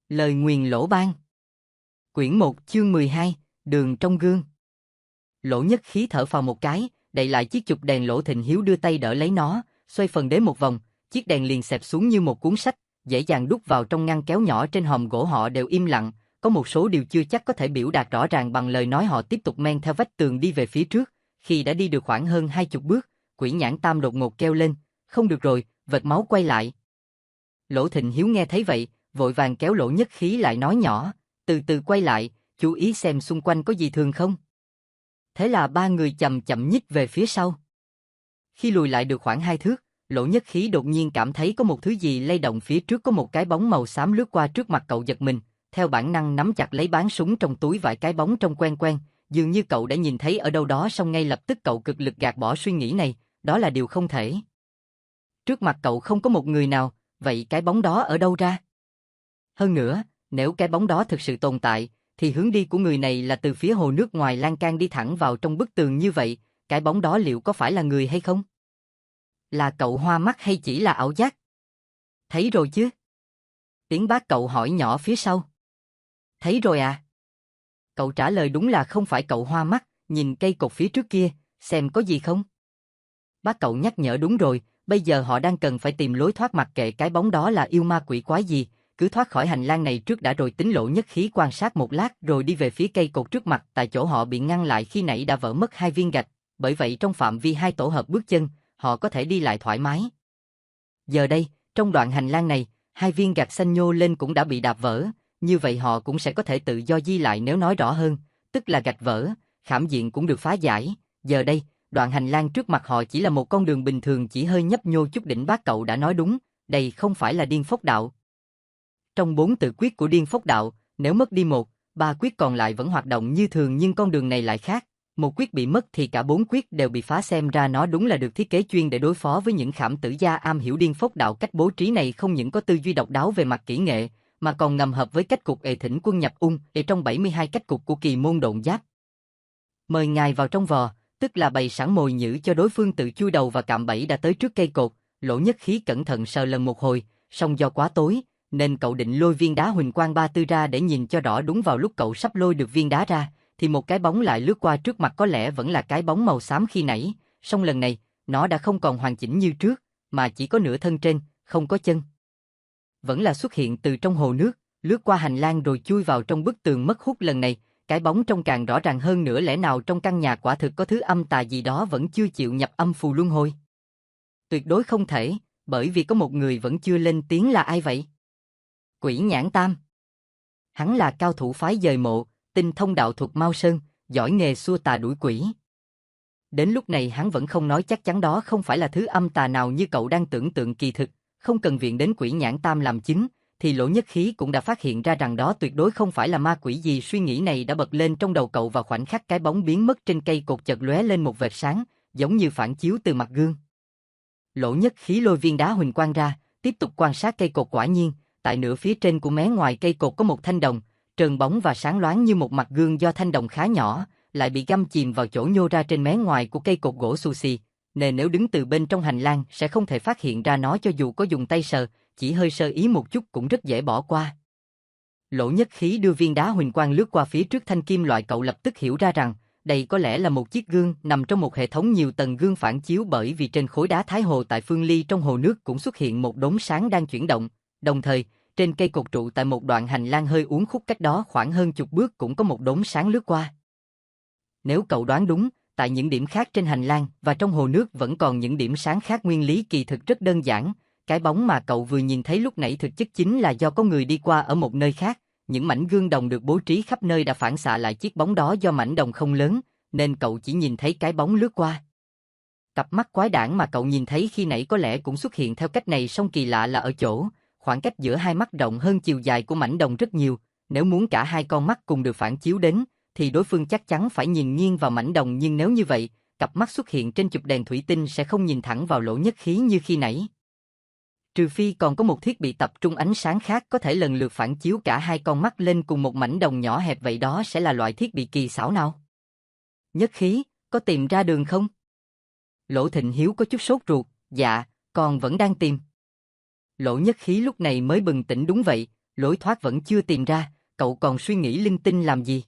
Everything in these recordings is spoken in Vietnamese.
Lời nguyền lỗ ban. Quyển 1 chương 12, đường trong gương. Lỗ Nhất Khí thở phào một cái, đậy lại chiếc chụp đèn. Lỗ Thịnh Hiếu đưa tay đỡ lấy nó, xoay phần đế một vòng, chiếc đèn liền xẹp xuống như một cuốn sách, dễ dàng đút vào trong ngăn kéo nhỏ trên hòm gỗ. Họ đều im lặng, có một số điều chưa chắc có thể biểu đạt rõ ràng bằng lời nói. Họ tiếp tục men theo vách tường đi về phía trước. Khi đã đi được khoảng hơn 20 bước, Quỷ Nhãn Tam đột ngột kêu lên, không được rồi, vệt máu quay lại. Lỗ Thịnh Hiếu nghe thấy vậy, vội vàng kéo Lỗ Nhất Khí lại nói nhỏ, từ từ quay lại, chú ý xem xung quanh có gì thường không. Thế là ba người chậm chậm nhích về phía sau. Khi lùi lại được khoảng 2 thước, Lỗ Nhất Khí đột nhiên cảm thấy có một thứ gì lay động. Phía trước có một cái bóng màu xám lướt qua trước mặt cậu. Giật mình, theo bản năng nắm chặt lấy báng súng trong túi vải. Cái bóng trông quen quen, dường như cậu đã nhìn thấy ở đâu đó. Song ngay lập tức cậu cực lực gạt bỏ suy nghĩ này, đó là điều không thể. Trước mặt cậu không có một người nào, vậy cái bóng đó ở đâu ra? Hơn nữa, nếu cái bóng đó thực sự tồn tại, thì hướng đi của người này là từ phía hồ nước ngoài lan can đi thẳng vào trong bức tường như vậy. Cái bóng đó liệu có phải là người hay không? Là cậu hoa mắt hay chỉ là ảo giác? Thấy rồi chứ? Tiếng bác cậu hỏi nhỏ phía sau. Thấy rồi à? Cậu trả lời đúng là không phải cậu hoa mắt, nhìn cây cột phía trước kia, xem có gì không? Bác cậu nhắc nhở đúng rồi, bây giờ họ đang cần phải tìm lối thoát. Mặc kệ cái bóng đó là yêu ma quỷ quái gì, cứ thoát khỏi hành lang này trước đã rồi tính. Lỗ Nhất Khí quan sát một lát rồi đi về phía cây cột trước mặt. Tại chỗ họ bị ngăn lại khi nãy đã vỡ mất 2 viên gạch, bởi vậy trong phạm vi 2 tổ hợp bước chân, họ có thể đi lại thoải mái. Giờ đây, trong đoạn hành lang này, 2 viên gạch xanh nhô lên cũng đã bị đạp vỡ, như vậy họ cũng sẽ có thể tự do di lại. Nếu nói rõ hơn, tức là gạch vỡ, khảm diện cũng được phá giải. Giờ đây, đoạn hành lang trước mặt họ chỉ là một con đường bình thường, chỉ hơi nhấp nhô chút đỉnh. Bác cậu đã nói đúng, đây không phải là Điên Phốc Đạo. Trong 4 tự quyết của Điên Phốc Đạo, nếu mất đi một, 3 quyết còn lại vẫn hoạt động như thường, nhưng con đường này lại khác. Một quyết bị mất thì cả 4 quyết đều bị phá. Xem ra nó đúng là được thiết kế chuyên để đối phó với những khảm tử gia am hiểu Điên Phốc Đạo. Cách bố trí này không những có tư duy độc đáo về mặt kỹ nghệ, mà còn ngầm hợp với cách cục thỉnh quân nhập ung trong 72 cách cục của Kỳ Môn Độn Giáp. Mời ngài vào trong vò, tức là bày sẵn mồi nhử cho đối phương tự chui đầu và cạm bẫy. Đã tới trước cây cột, Lỗ Nhất Khí cẩn thận sờ lần một hồi, song do quá tối, nên cậu định lôi viên đá huỳnh quang 34 ra để nhìn cho rõ. Đúng vào lúc cậu sắp lôi được viên đá ra, thì một cái bóng lại lướt qua trước mặt. Có lẽ vẫn là cái bóng màu xám khi nãy, song lần này, nó đã không còn hoàn chỉnh như trước, mà chỉ có nửa thân trên, không có chân. Vẫn là xuất hiện từ trong hồ nước, lướt qua hành lang rồi chui vào trong bức tường mất hút. Lần này, cái bóng trông càng rõ ràng hơn nữa. Lẽ nào trong căn nhà quả thực có thứ âm tà gì đó vẫn chưa chịu nhập âm phù luân hồi? Tuyệt đối không thể, bởi vì có một người vẫn chưa lên tiếng. Là ai vậy? Quỷ Nhãn Tam. Hắn là cao thủ phái dời mộ, tinh thông đạo thuật Mao Sơn, giỏi nghề xua tà đuổi quỷ. Đến lúc này hắn vẫn không nói chắc chắn đó không phải là thứ âm tà nào như cậu đang tưởng tượng. Kỳ thực, không cần viện đến Quỷ Nhãn Tam làm chứng, thì Lỗ Nhất Khí cũng đã phát hiện ra rằng đó tuyệt đối không phải là ma quỷ gì. Suy nghĩ này đã bật lên trong đầu cậu vào khoảnh khắc cái bóng biến mất trên cây cột. Chợt lóe lên một vệt sáng, giống như phản chiếu từ mặt gương. Lỗ Nhất Khí lôi viên đá huỳnh quang ra, tiếp tục quan sát cây cột. Quả nhiên, tại nửa phía trên của mé ngoài cây cột có một thanh đồng, trơn bóng và sáng loáng như một mặt gương. Do thanh đồng khá nhỏ, lại bị găm chìm vào chỗ nhô ra trên mé ngoài của cây cột gỗ xù xì, nên nếu đứng từ bên trong hành lang sẽ không thể phát hiện ra nó. Cho dù có dùng tay sờ, chỉ hơi sơ ý một chút cũng rất dễ bỏ qua. Lỗ Nhất Khí đưa viên đá huỳnh quang lướt qua phía trước thanh kim loại. Cậu lập tức hiểu ra rằng đây có lẽ là một chiếc gương nằm trong một hệ thống nhiều tầng gương phản chiếu, bởi vì trên khối đá Thái Hồ tại Phương Ly trong hồ nước cũng xuất hiện một đốm sáng đang chuyển động. Đồng thời, trên cây cột trụ tại một đoạn hành lang hơi uốn khúc cách đó khoảng hơn chục bước cũng có một đốm sáng lướt qua. Nếu cậu đoán đúng, tại những điểm khác trên hành lang và trong hồ nước vẫn còn những điểm sáng khác. Nguyên lý kỳ thực rất đơn giản. Cái bóng mà cậu vừa nhìn thấy lúc nãy thực chất chính là do có người đi qua ở một nơi khác. Những mảnh gương đồng được bố trí khắp nơi đã phản xạ lại chiếc bóng đó. Do mảnh đồng không lớn, nên cậu chỉ nhìn thấy cái bóng lướt qua. Cặp mắt quái đản mà cậu nhìn thấy khi nãy có lẽ cũng xuất hiện theo cách này. Song kỳ lạ là ở chỗ, khoảng cách giữa hai mắt rộng hơn chiều dài của mảnh đồng rất nhiều. Nếu muốn cả hai con mắt cùng được phản chiếu đến, thì đối phương chắc chắn phải nhìn nghiêng vào mảnh đồng. Nhưng nếu như vậy, cặp mắt xuất hiện trên chụp đèn thủy tinh sẽ không nhìn thẳng vào Lỗ Nhất Khí như khi nãy. Trừ phi còn có một thiết bị tập trung ánh sáng khác có thể lần lượt phản chiếu cả hai con mắt lên cùng một mảnh đồng nhỏ hẹp. Vậy đó sẽ là loại thiết bị kỳ xảo nào? Nhất Khí, có tìm ra đường không? Lỗ Thịnh Hiếu có chút sốt ruột. Dạ, con vẫn đang tìm. Lỗ Nhất Khí lúc này mới bừng tỉnh. Đúng vậy, Lối thoát vẫn chưa tìm ra, cậu còn suy nghĩ linh tinh làm gì?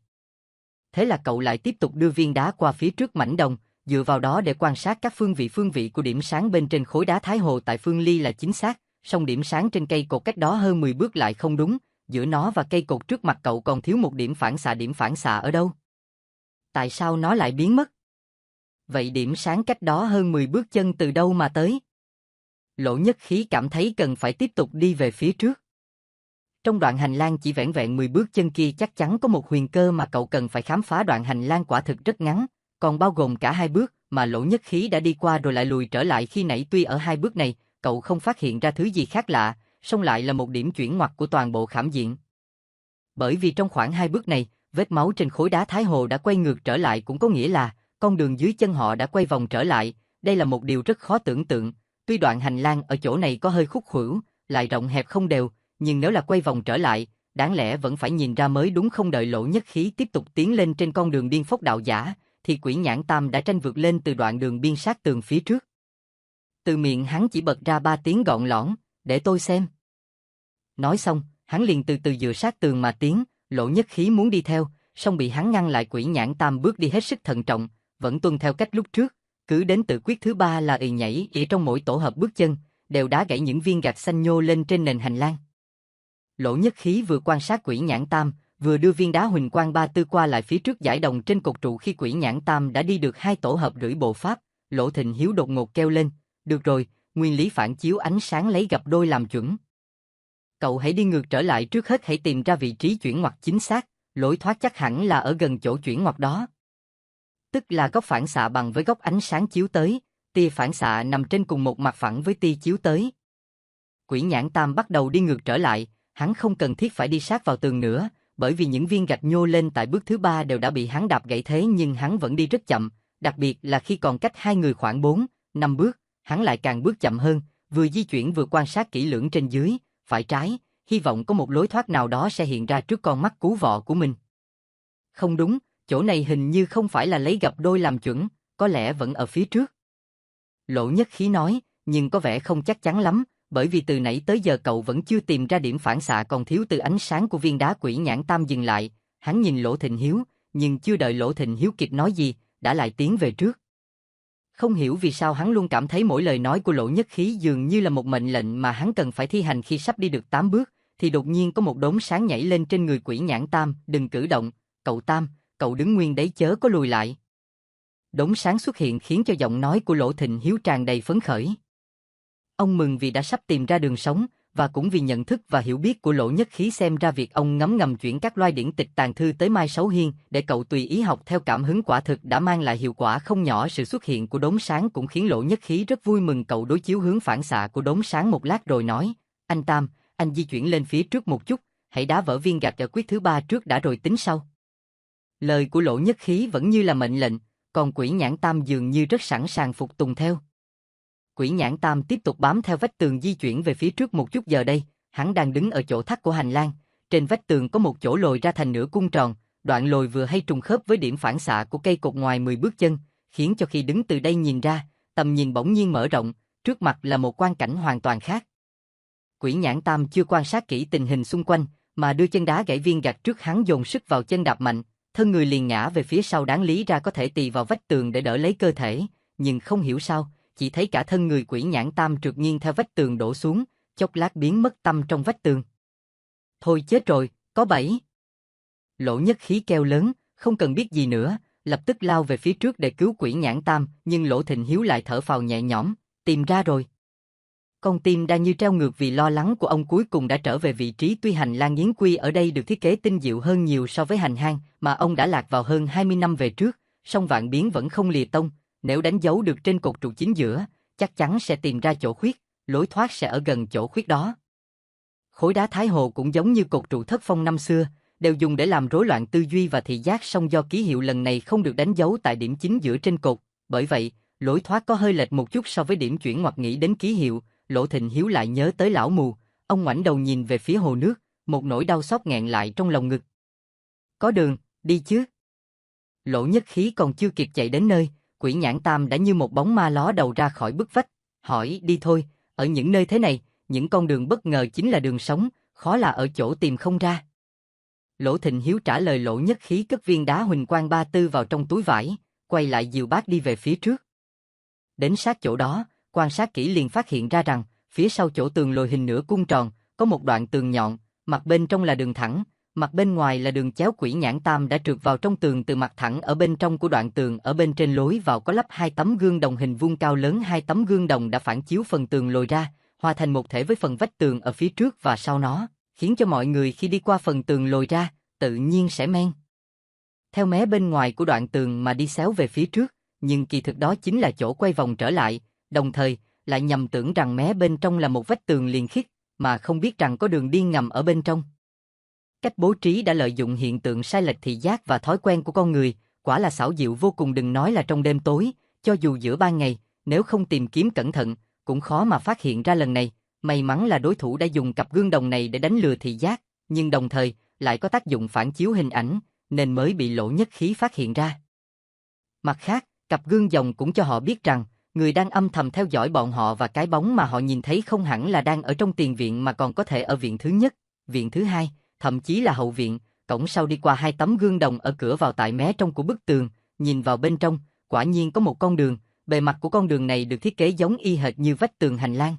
Thế là cậu lại tiếp tục đưa viên đá qua phía trước mảnh đồng, dựa vào đó để quan sát các phương vị của điểm sáng bên trên khối đá Thái Hồ tại phương ly là chính xác, song điểm sáng trên cây cột cách đó hơn 10 bước lại không đúng, giữa nó và cây cột trước mặt cậu còn thiếu một điểm phản xạ ở đâu? Tại sao nó lại biến mất? Vậy điểm sáng cách đó hơn 10 bước chân từ đâu mà tới? Lỗ Nhất Khí cảm thấy cần phải tiếp tục đi về phía trước. Trong đoạn hành lang chỉ vẻn vẹn 10 bước chân kia chắc chắn có một huyền cơ mà cậu cần phải khám phá. Đoạn hành lang quả thực rất ngắn, còn bao gồm cả 2 bước mà Lỗ Nhất Khí đã đi qua rồi lại lùi trở lại khi nãy. Tuy ở 2 bước này, cậu không phát hiện ra thứ gì khác lạ, song lại là một điểm chuyển ngoặt của toàn bộ khảm diện. Bởi vì trong khoảng 2 bước này, vết máu trên khối đá Thái Hồ đã quay ngược trở lại, cũng có nghĩa là con đường dưới chân họ đã quay vòng trở lại. Đây là một điều rất khó tưởng tượng. Tuy đoạn hành lang ở chỗ này có hơi khúc khuỷu, lại rộng hẹp không đều, nhưng nếu là quay vòng trở lại, đáng lẽ vẫn phải nhìn ra mới đúng. Không đợi Lỗ Nhất Khí tiếp tục tiến lên trên con đường điên phốc đạo giả, thì Quỷ Nhãn Tam đã tranh vượt lên từ đoạn đường biên sát tường phía trước. Từ miệng hắn chỉ bật ra 3 tiếng gọn lõn, để tôi xem. Nói xong, hắn liền từ từ dựa sát tường mà tiến. Lỗ Nhất Khí muốn đi theo, song bị hắn ngăn lại. Quỷ Nhãn Tam bước đi hết sức thận trọng, vẫn tuân theo cách lúc trước, cứ đến tự quyết thứ 3 là nhảy trong mỗi tổ hợp bước chân, đều đá gãy những viên gạch xanh nhô lên trên nền hành lang. Lỗ Nhất Khí vừa quan sát Quỷ Nhãn Tam, vừa đưa viên đá huỳnh quang 34 qua lại phía trước giải đồng trên cột trụ. Khi Quỷ Nhãn Tam đã đi được 2 tổ hợp rưỡi bộ pháp, Lỗ Thịnh Hiếu đột ngột kêu lên, được rồi, nguyên lý phản chiếu ánh sáng lấy gập đôi làm chuẩn. Cậu hãy đi ngược trở lại, trước hết hãy tìm ra vị trí chuyển ngoặt chính xác, lối thoát chắc hẳn là ở gần chỗ chuyển ngoặt đó. Tức là góc phản xạ bằng với góc ánh sáng chiếu tới, tia phản xạ nằm trên cùng một mặt phẳng với tia chiếu tới. Quỷ Nhãn Tam bắt đầu đi ngược trở lại, hắn không cần thiết phải đi sát vào tường nữa, bởi vì những viên gạch nhô lên tại bước thứ 3 đều đã bị hắn đạp gãy. Thế nhưng hắn vẫn đi rất chậm, đặc biệt là khi còn cách 2 người khoảng 4, 5 bước, hắn lại càng bước chậm hơn, vừa di chuyển vừa quan sát kỹ lưỡng trên dưới, phải trái, hy vọng có một lối thoát nào đó sẽ hiện ra trước con mắt cú vọ của mình. Không đúng, chỗ này hình như không phải là lấy gập đôi làm chuẩn, có lẽ vẫn ở phía trước. Lỗ Nhất Khí nói, nhưng có vẻ không chắc chắn lắm, bởi vì từ nãy tới giờ cậu vẫn chưa tìm ra điểm phản xạ còn thiếu từ ánh sáng của viên đá. Quỷ Nhãn Tam dừng lại, hắn nhìn Lỗ Thịnh Hiếu, nhưng chưa đợi Lỗ Thịnh Hiếu kịp nói gì, đã lại tiến về trước. Không hiểu vì sao hắn luôn cảm thấy mỗi lời nói của Lỗ Nhất Khí dường như là một mệnh lệnh mà hắn cần phải thi hành. Khi sắp đi được 8 bước, thì đột nhiên có một đốm sáng nhảy lên trên người Quỷ Nhãn Tam, đừng cử động, cậu Tam, cậu đứng nguyên đấy chớ có lùi lại. Đốm sáng xuất hiện khiến cho giọng nói của Lỗ Thịnh Hiếu tràn đầy phấn khởi. Ông mừng vì đã sắp tìm ra đường sống, và cũng vì nhận thức và hiểu biết của Lỗ Nhất Khí. Xem ra việc ông ngấm ngầm chuyển các loài điển tịch tàng thư tới Mai Sấu Hiên để cậu tùy ý học theo cảm hứng quả thực đã mang lại hiệu quả không nhỏ. Sự xuất hiện của đốm sáng cũng khiến Lỗ Nhất Khí rất vui mừng. Cậu đối chiếu hướng phản xạ của đốm sáng một lát rồi nói, anh Tam, anh di chuyển lên phía trước một chút, hãy đá vỡ viên gạch ở quyết thứ 3 trước đã rồi tính sau. Lời của Lỗ Nhất Khí vẫn như là mệnh lệnh, còn Quỷ Nhãn Tam dường như rất sẵn sàng phục tùng theo. Quỷ Nhãn Tam tiếp tục bám theo vách tường di chuyển về phía trước một chút. Giờ đây, hắn đang đứng ở chỗ thắt của hành lang, trên vách tường có một chỗ lồi ra thành nửa cung tròn, đoạn lồi vừa hay trùng khớp với điểm phản xạ của cây cột ngoài 10 bước chân, khiến cho khi đứng từ đây nhìn ra, tầm nhìn bỗng nhiên mở rộng, trước mặt là một quang cảnh hoàn toàn khác. Quỷ Nhãn Tam chưa quan sát kỹ tình hình xung quanh, mà đưa chân đá gãy viên gạch trước. Hắn dồn sức vào chân đạp mạnh, thân người liền ngã về phía sau. Đáng lý ra có thể tì vào vách tường để đỡ lấy cơ thể, nhưng không hiểu sao, chỉ thấy cả thân người Quỷ Nhãn Tam trượt nghiêng theo vách tường đổ xuống, chốc lát biến mất tăm trong vách tường. Thôi chết rồi, có bẫy. Lỗ Nhất Khí kêu lớn, không cần biết gì nữa, lập tức lao về phía trước để cứu Quỷ Nhãn Tam, nhưng Lỗ Thịnh Hiếu lại thở phào nhẹ nhõm, tìm ra rồi. Con tim đang như treo ngược vì lo lắng của ông cuối cùng đã trở về vị trí. Tuy hành lang yến quy ở đây được thiết kế tinh diệu hơn nhiều so với hành hang mà ông đã lạc vào hơn 20 năm về trước, song vạn biến vẫn không lìa tông. Nếu đánh dấu được trên cột trụ chính giữa, chắc chắn sẽ tìm ra chỗ khuyết, lối thoát sẽ ở gần chỗ khuyết đó. Khối đá Thái Hồ cũng giống như cột trụ Thất Phong năm xưa, đều dùng để làm rối loạn tư duy và thị giác, song do ký hiệu lần này không được đánh dấu tại điểm chính giữa trên cột, bởi vậy, lối thoát có hơi lệch một chút so với điểm chuyển ngoặt. Nghĩ đến ký hiệu, Lỗ Thịnh Hiếu lại nhớ tới lão mù, ông ngoảnh đầu nhìn về phía hồ nước, một nỗi đau xót nghẹn lại trong lòng ngực. Có đường, đi chứ? Lỗ Nhất Khí còn chưa kịp chạy đến nơi, Quỷ Nhãn Tam đã như một bóng ma ló đầu ra khỏi bức vách, hỏi đi thôi, ở những nơi thế này, những con đường bất ngờ chính là đường sống, khó là ở chỗ tìm không ra. Lỗ Thịnh Hiếu trả lời Lỗ Nhất Khí cất viên đá huỳnh quang ba tư vào trong túi vải, quay lại dìu bác đi về phía trước. Đến sát chỗ đó, quan sát kỹ liền phát hiện ra rằng, phía sau chỗ tường lồi hình nửa cung tròn, có một đoạn tường nhọn, mặt bên trong là đường thẳng, mặt bên ngoài là đường chéo. Quỷ nhãn tam đã trượt vào trong tường từ mặt thẳng ở bên trong của đoạn tường. Ở bên trên lối vào có lắp 2 tấm gương đồng hình vuông cao lớn. 2 tấm gương đồng đã phản chiếu phần tường lồi ra, hòa thành một thể với phần vách tường ở phía trước và sau nó, khiến cho mọi người khi đi qua phần tường lồi ra, tự nhiên sẽ men theo mé bên ngoài của đoạn tường mà đi xéo về phía trước, nhưng kỳ thực đó chính là chỗ quay vòng trở lại, đồng thời lại nhầm tưởng rằng mé bên trong là một vách tường liền khít, mà không biết rằng có đường đi ngầm ở bên trong. Cách bố trí đã lợi dụng hiện tượng sai lệch thị giác và thói quen của con người, quả là xảo diệu vô cùng. Đừng nói là trong đêm tối, cho dù giữa ban ngày, nếu không tìm kiếm cẩn thận, cũng khó mà phát hiện ra. Lần này, may mắn là đối thủ đã dùng cặp gương đồng này để đánh lừa thị giác, nhưng đồng thời lại có tác dụng phản chiếu hình ảnh, nên mới bị Lỗ Nhất Khí phát hiện ra. Mặt khác, cặp gương dòng cũng cho họ biết rằng, người đang âm thầm theo dõi bọn họ và cái bóng mà họ nhìn thấy không hẳn là đang ở trong tiền viện mà còn có thể ở viện thứ nhất, viện thứ hai, thậm chí là hậu viện. Cổng sau đi qua 2 tấm gương đồng ở cửa vào tại mé trong của bức tường, nhìn vào bên trong, quả nhiên có một con đường, bề mặt của con đường này được thiết kế giống y hệt như vách tường hành lang.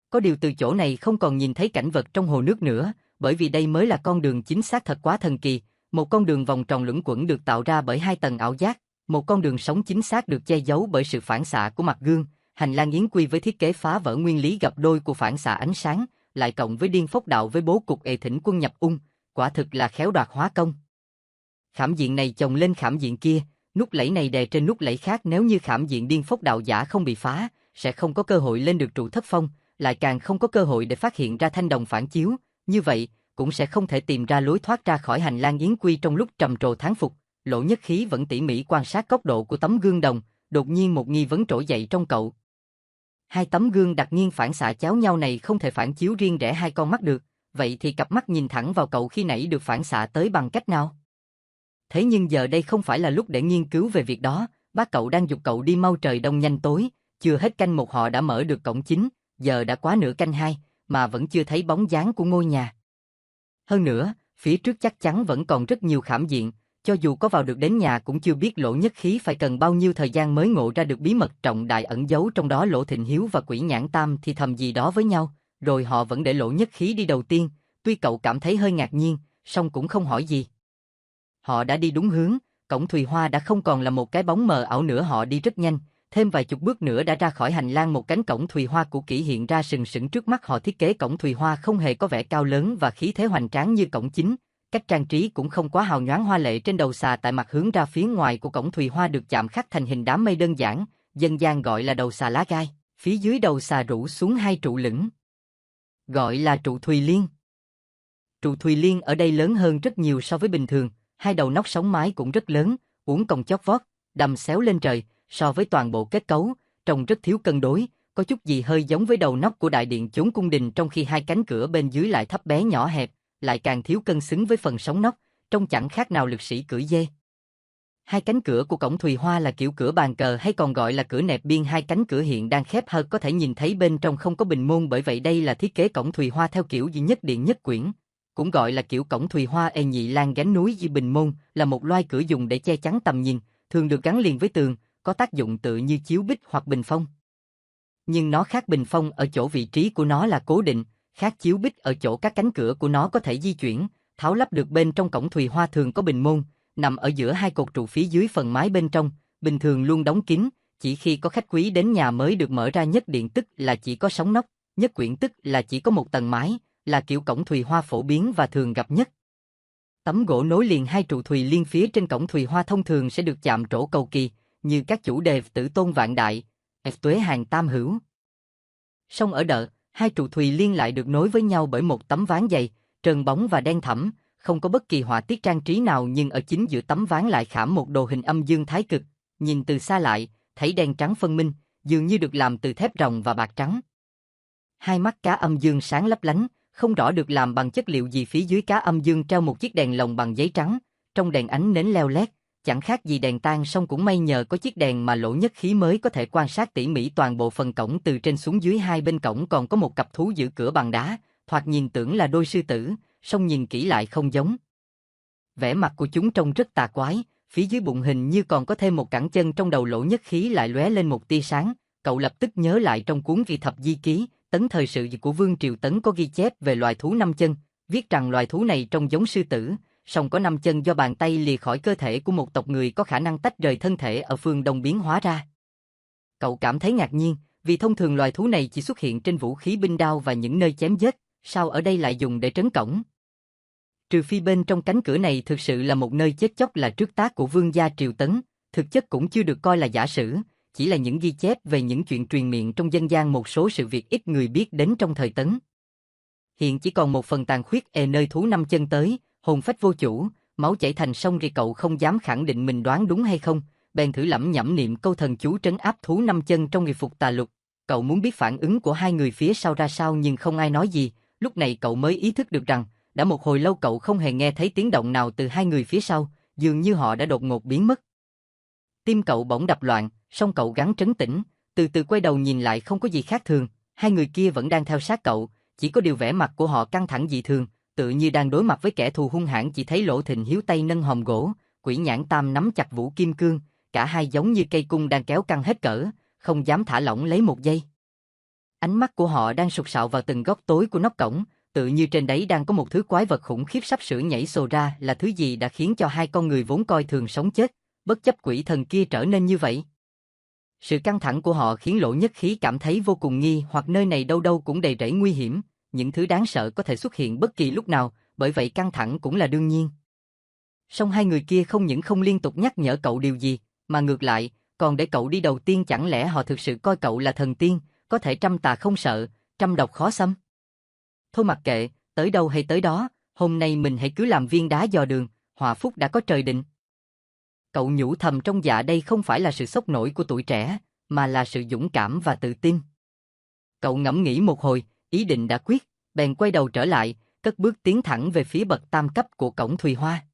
Có điều từ chỗ này không còn nhìn thấy cảnh vật trong hồ nước nữa, bởi vì đây mới là con đường chính xác. Thật quá thần kỳ, một con đường vòng tròn luẩn quẩn được tạo ra bởi 2 tầng ảo giác, một con đường sống chính xác được che giấu bởi sự phản xạ của mặt gương. Hành lang yến quy với thiết kế phá vỡ nguyên lý gặp đôi của phản xạ ánh sáng, lại cộng với Điên Phốc Đạo với bố cục Ệ Thỉnh Quân nhập ung, quả thực là khéo đoạt hóa công. Khảm diện này chồng lên khảm diện kia, nút lẫy này đè trên nút lẫy khác. Nếu như khảm diện Điên Phốc Đạo giả không bị phá, sẽ không có cơ hội lên được trụ thất phong, lại càng không có cơ hội để phát hiện ra thanh đồng phản chiếu. Như vậy, cũng sẽ không thể tìm ra lối thoát ra khỏi hành lang yến quy. Trong lúc trầm trồ thán phục, Lỗ Nhất Khí vẫn tỉ mỉ quan sát góc độ của tấm gương đồng, đột nhiên một nghi vấn trỗi dậy trong cậu. 2 tấm gương đặt nghiêng phản xạ cháo nhau này không thể phản chiếu riêng rẽ 2 con mắt được, vậy thì cặp mắt nhìn thẳng vào cậu khi nãy được phản xạ tới bằng cách nào? Thế nhưng giờ đây không phải là lúc để nghiên cứu về việc đó, bác cậu đang giục cậu đi mau. Trời đông nhanh tối, chưa hết canh 1 họ đã mở được cổng chính, giờ đã quá nửa canh 2, mà vẫn chưa thấy bóng dáng của ngôi nhà. Hơn nữa, phía trước chắc chắn vẫn còn rất nhiều khảm diện, cho dù có vào được đến nhà cũng chưa biết Lỗ Nhất Khí phải cần bao nhiêu thời gian mới ngộ ra được bí mật trọng đại ẩn giấu trong đó. Lỗ Thịnh Hiếu và Quỷ Nhãn Tam thì thầm gì đó với nhau, rồi họ vẫn để Lỗ Nhất Khí đi đầu tiên. Tuy cậu cảm thấy hơi ngạc nhiên, song cũng không hỏi gì. Họ đã đi đúng hướng, cổng Thùy Hoa đã không còn là một cái bóng mờ ảo nữa. Họ đi rất nhanh, thêm vài chục bước nữa đã ra khỏi hành lang. Một cánh cổng Thùy Hoa cũ kỹ hiện ra sừng sững trước mắt họ. Thiết kế cổng Thùy Hoa không hề có vẻ cao lớn và khí thế hoành tráng như cổng chính, cách trang trí cũng không quá hào nhoáng hoa lệ. Trên đầu xà tại mặt hướng ra phía ngoài của cổng Thùy Hoa được chạm khắc thành hình đám mây đơn giản, dân gian gọi là đầu xà lá gai. Phía dưới đầu xà rủ xuống 2 trụ lửng, gọi là trụ Thùy Liên. Trụ Thùy Liên ở đây lớn hơn rất nhiều so với bình thường, 2 đầu nóc sống mái cũng rất lớn, uốn cong chót vót, đầm xéo lên trời. So với toàn bộ kết cấu, trông rất thiếu cân đối, có chút gì hơi giống với đầu nóc của đại điện chốn cung đình, trong khi 2 cánh cửa bên dưới lại thấp bé nhỏ hẹp, lại càng thiếu cân xứng với phần sống nóc, trông chẳng khác nào lực sĩ cưỡi dê. 2 cánh cửa của cổng Thùy Hoa là kiểu cửa bàn cờ hay còn gọi là cửa nẹp biên. 2 cánh cửa hiện đang khép hờ, có thể nhìn thấy bên trong không có bình môn, bởi vậy đây là thiết kế cổng Thùy Hoa theo kiểu duy nhất điện nhất quyển. Cũng gọi là kiểu cổng Thùy Hoa nhị lan gánh núi. Di bình môn là một loài cửa dùng để che chắn tầm nhìn, thường được gắn liền với tường, có tác dụng tự như chiếu bích hoặc bình phong. Nhưng nó khác bình phong ở chỗ vị trí của nó là cố định, khác chiếu bích ở chỗ các cánh cửa của nó có thể di chuyển, tháo lắp được. Bên trong cổng Thùy Hoa thường có bình môn, nằm ở giữa 2 cột trụ phía dưới phần mái bên trong, bình thường luôn đóng kín, chỉ khi có khách quý đến nhà mới được mở ra. Nhất điện tức là chỉ có sóng nóc, nhất quyển tức là chỉ có một tầng mái, là kiểu cổng Thùy Hoa phổ biến và thường gặp nhất. Tấm gỗ nối liền 2 trụ Thùy Liên phía trên cổng Thùy Hoa thông thường sẽ được chạm trổ cầu kỳ, như các chủ đề Tử Tôn Vạn Đại, Tuế Hàng Tam Hữu. Song ở đợ, 2 trụ Thùy Liên lại được nối với nhau bởi một tấm ván dày, trơn bóng và đen thẫm, không có bất kỳ họa tiết trang trí nào, nhưng ở chính giữa tấm ván lại khảm một đồ hình âm dương thái cực, nhìn từ xa lại, thấy đen trắng phân minh, dường như được làm từ thép ròng và bạc trắng. 2 mắt cá âm dương sáng lấp lánh, không rõ được làm bằng chất liệu gì. Phía dưới cá âm dương treo một chiếc đèn lồng bằng giấy trắng, trong đèn ánh nến leo lét, chẳng khác gì đèn tan. Song cũng may nhờ có chiếc đèn mà Lỗ Nhất Khí mới có thể quan sát tỉ mỉ toàn bộ phần cổng từ trên xuống dưới. 2 bên cổng còn có một cặp thú giữ cửa bằng đá, thoạt nhìn tưởng là đôi sư tử, song nhìn kỹ lại không giống. Vẻ mặt của chúng trông rất tà quái, phía dưới bụng hình như còn có thêm một cẳng chân, trong đầu Lỗ Nhất Khí lại lóe lên một tia sáng, cậu lập tức nhớ lại trong cuốn ghi thập di ký, Tấn thời sự của Vương Triều Tấn có ghi chép về loài thú 5 chân, viết rằng loài thú này trông giống sư tử, song có 5 chân do bàn tay lìa khỏi cơ thể của một tộc người có khả năng tách rời thân thể ở phương Đông biến hóa ra. Cậu cảm thấy ngạc nhiên, vì thông thường loài thú này chỉ xuất hiện trên vũ khí binh đao và những nơi chém giết, sao ở đây lại dùng để trấn cổng? Trừ phi bên trong cánh cửa này thực sự là một nơi chết chóc là trước tác của vương gia Triều Tấn, thực chất cũng chưa được coi là giả sử, chỉ là những ghi chép về những chuyện truyền miệng trong dân gian, một số sự việc ít người biết đến trong thời Tấn. Hiện chỉ còn một phần tàn khuyết nơi thú 5 chân tới, hồn phách vô chủ, máu chảy thành sông thì cậu không dám khẳng định mình đoán đúng hay không, bèn thử lẩm nhẩm niệm câu thần chú trấn áp thú 5 chân trong Nghi Phục Tà Lục. Cậu muốn biết phản ứng của hai người phía sau ra sao nhưng không ai nói gì, lúc này cậu mới ý thức được rằng, đã một hồi lâu cậu không hề nghe thấy tiếng động nào từ hai người phía sau, dường như họ đã đột ngột biến mất. Tim cậu bỗng đập loạn, song cậu gắng trấn tĩnh, từ từ quay đầu nhìn lại không có gì khác thường, hai người kia vẫn đang theo sát cậu, chỉ có điều vẻ mặt của họ căng thẳng dị thường, tự như đang đối mặt với kẻ thù hung hãn. Chỉ thấy Lỗ Thịnh Hiếu tay nâng hòm gỗ, Quỷ Nhãn Tam nắm chặt vũ kim cương, cả hai giống như cây cung đang kéo căng hết cỡ, không dám thả lỏng lấy một giây. Ánh mắt của họ đang sục sạo vào từng góc tối của nóc cổng, tự như trên đấy đang có một thứ quái vật khủng khiếp sắp sửa nhảy sồ ra. Là thứ gì đã khiến cho hai con người vốn coi thường sống chết, bất chấp quỷ thần kia trở nên như vậy? Sự căng thẳng của họ khiến Lỗ Nhất Khí cảm thấy vô cùng nghi hoặc, nơi này đâu đâu cũng đầy rẫy nguy hiểm, những thứ đáng sợ có thể xuất hiện bất kỳ lúc nào, bởi vậy căng thẳng cũng là đương nhiên. Song hai người kia không những không liên tục nhắc nhở cậu điều gì, mà ngược lại, còn để cậu đi đầu tiên. Chẳng lẽ họ thực sự coi cậu là thần tiên, có thể trăm tà không sợ, trăm độc khó xâm? Thôi mặc kệ, tới đâu hay tới đó, hôm nay mình hãy cứ làm viên đá dò đường, họa phúc đã có trời định. Cậu nhủ thầm trong dạ, đây không phải là sự sốc nổi của tuổi trẻ, mà là sự dũng cảm và tự tin. Cậu ngẫm nghĩ một hồi, ý định đã quyết, bèn quay đầu trở lại, cất bước tiến thẳng về phía bậc tam cấp của cổng Thùy Hoa.